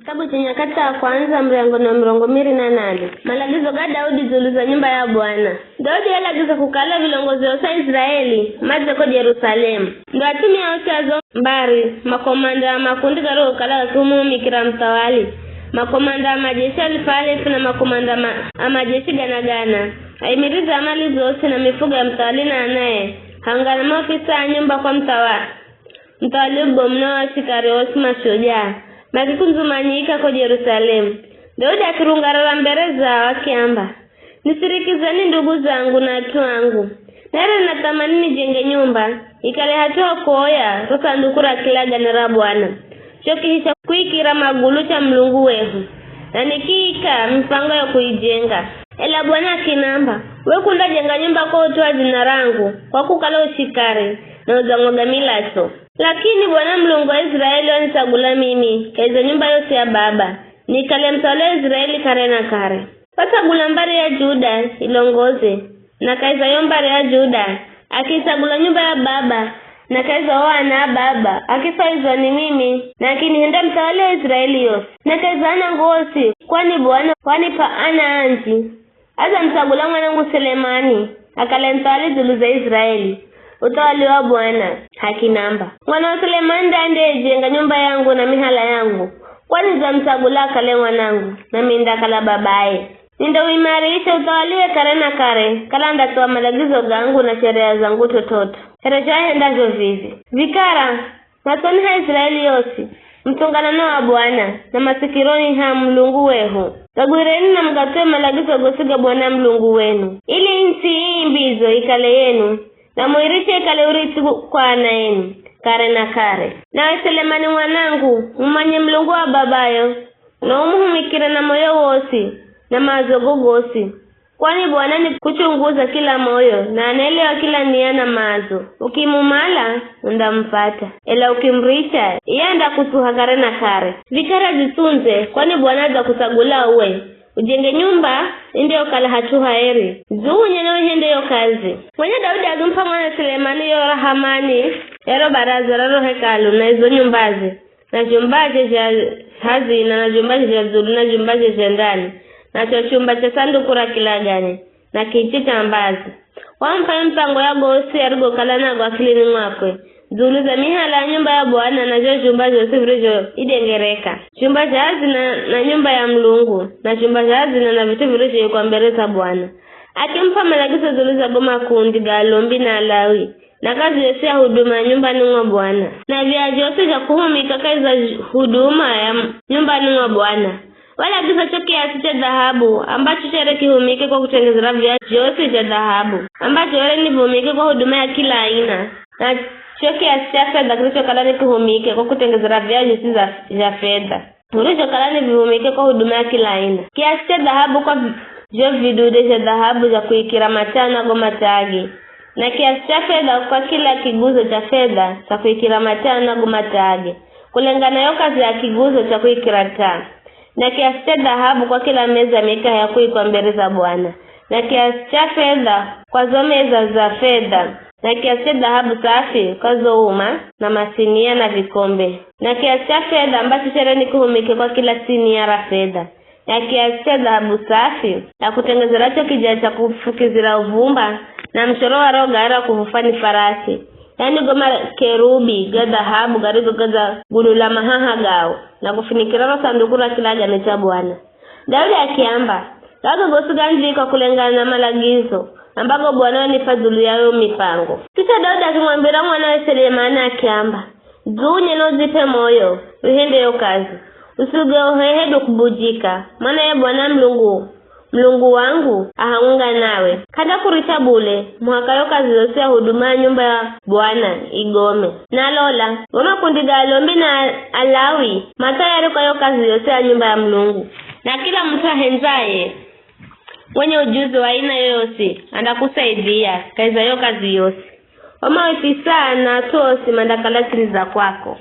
Kitabu cha Nyakati ya Kwanza mlango na 28. Malagizo ga Daudi zuluza nyumba ya Bwana. Daudi alagiza kukala vilongozi wa Israeli maze ko Yerusalemu. Ndo atumia wote azo mbari makomanda makundi garo kala kumumikira mtawali. Makomanda majeshi alifalifu na makomanda majeshi ganagana. Aimiriza amali zote na mifugo ya mtawali na anaye. Hangana maofisa ya nyumba kwa mtawali bomno wa shikari osi mashujaa. Makikunzumanyika kwa Yerusalemu. Daudi akirungarara mbele zao akiamba, nisirikizeni ndugu zangu na watu wangu. Nere natamani nijenge nyumba, ikale hatua koya, rosa ndukura kilaga nera Bwana. Shokihisha kuikira magulu cha mlungu wehu. Na nikiika mpango ya kuijenga. Ela Bwana akinamba, wekunda jenga nyumba kwa utuwa jina rangu, kwa kukala ushikari, na uzangoga milacho. Lakini Bwana Mlungu wa Israeli wanisagula mimi, kaiza nyumba yote ya baba. Nikale mtawala Israeli kare na kare. Pasagula mbari ya Juda ilongoze, na kaiza yombari ya Juda, akisagula nyumba ya baba, na kaiza wana baba, akifaizwa ni mimi, na akinihenda mtawala wa Israeli yote. Na kaiza ana ngosi, kwani Bwana, kwani pa ana anji. Aza msagula mwanangu Selemani, akale mtawali zuluza Israeli. Utawali wa Bwana hakinamba. Mwana wa Sulemani ande jenga nyumba yangu na mihala yangu. Kwani za msagula kale mwanangu na minda kala babaye. Ninda uimarisha utawaliwe kare na kare. Kala ndatoa malagizo gangu na sheria zangu tototo. Herejahe ndazo vizi. Vikara, matoni ha Israeli yosi. Mtunganano wa Bwana na masikironi ha Mlungu wehu. Kagwireni na mgatue malagizo gosiga Bwana Mlungu wenu. Ili nchi hii mbizo ikale yenu. Na muirishe ikale urithi kwa anaenu, kare na kare. Na Selemani mwanangu, umanye Mlungu wa babayo, na umuhumikire na moyo wosi, na mazogo gosi. Kwani Bwana ni kuchunguza kila moyo, na anaelewa kila nia na mazo. Ukimumala, undampata. Ela ukimrisha, ienda kutuha kare na kare. Vikara zitunze, kwani Bwana za kusagula uwe. Ujenge nyumba, ndio kala hatuha heri. Zuu nyeno hende yo kazi. Mwenye Daudi agumpa mwana Selemani yo rahamani. Yaro baraza raro hekalu na hizo nyumbazi. Na jumbaje ja hazina na jumbaje ja zulu na jumbaje ja ndani. Na chumba cha sanduku la kilagani. Na kichi cha mbazi. Wampa mpango ya gosi ya rugo kala na kwa kilini mwakwe. Zulu za mihala nyumba ya Bwana na jo jumbaje usifurijo idengereka. Chumba cha hazina na nyumba ya Mlungu. Na chumba cha hazina na vitu virijo yuko mbele za Bwana. Akimpa malagizo Zulu za goma kundi galombi na Lawi. Na kazi yote ya huduma nyumba mwa Bwana. Na viaji yote vya kuhumika kazi za huduma ya nyumba mwa Bwana. Wala kisa choki ya cha dhahabu ambacho chere kihumike kwa kutengezera viaji yote vya dhahabu. Ambacho wale ni vumike kwa huduma ya kila aina. Na choki ya fedha kilicho kalani kuhumike kwa kutengezera viaji si za fedha. Kilicho kalani vihumike kwa huduma ya kila aina. Kiasi cha dhahabu kwa jo vidude vya dhahabu za kuikira matana goma tagi. Na kiasi cha fedha kwa kila kiguzo cha fedha cha kuikira matana goma tagi. Kulingana yo kazi ya kiguzo cha kuikira taa. Na kiasi cha dhahabu kwa kila meza mika ya kuikwa mbele za Bwana. Na kiasi cha fedha kwa zo meza za fedha. Na kiasi cha dhahabu safi kwa zo uma na masinia na vikombe. Na kiasi cha fedha ambacho chereni kuhumike kwa kila sinia la fedha. Na kiasi cha dhahabu safi na kutengezeracho kijaa cha kufukizira uvumba na mchoro wa roga era kufufani farasi. Yani goma kerubi ga dhahabu garigo gaza gulula mahaha gao na kufinikira sanduku la kilaga ni cha Bwana. Daudi akiamba, "Gago gosu ganji kwa kulengana na malagizo ambago Bwana ni fadhulu yao mipango." Kisha Daudi akimwambia mwana wa Selemani akiamba, "Zunye no zipe moyo, uhende yo kazi. Usigehedo kubujika, maana ya Bwana Mlungu wangu ahaunga nawe. Kada kuricha bule, mwaka yo kazi yose ya huduma nyumba ya Bwana igome. Na lola, wama kundiga alombi na Alawi, matayari kwa yo kazi yose ya nyumba ya Mlungu. Na kila mtu ahenzaye, mwenye ujuzi wa aina yoyote, anakusaidia kazi yo kazi yose. Wama wefisa na tosi mandakala chini za kwako."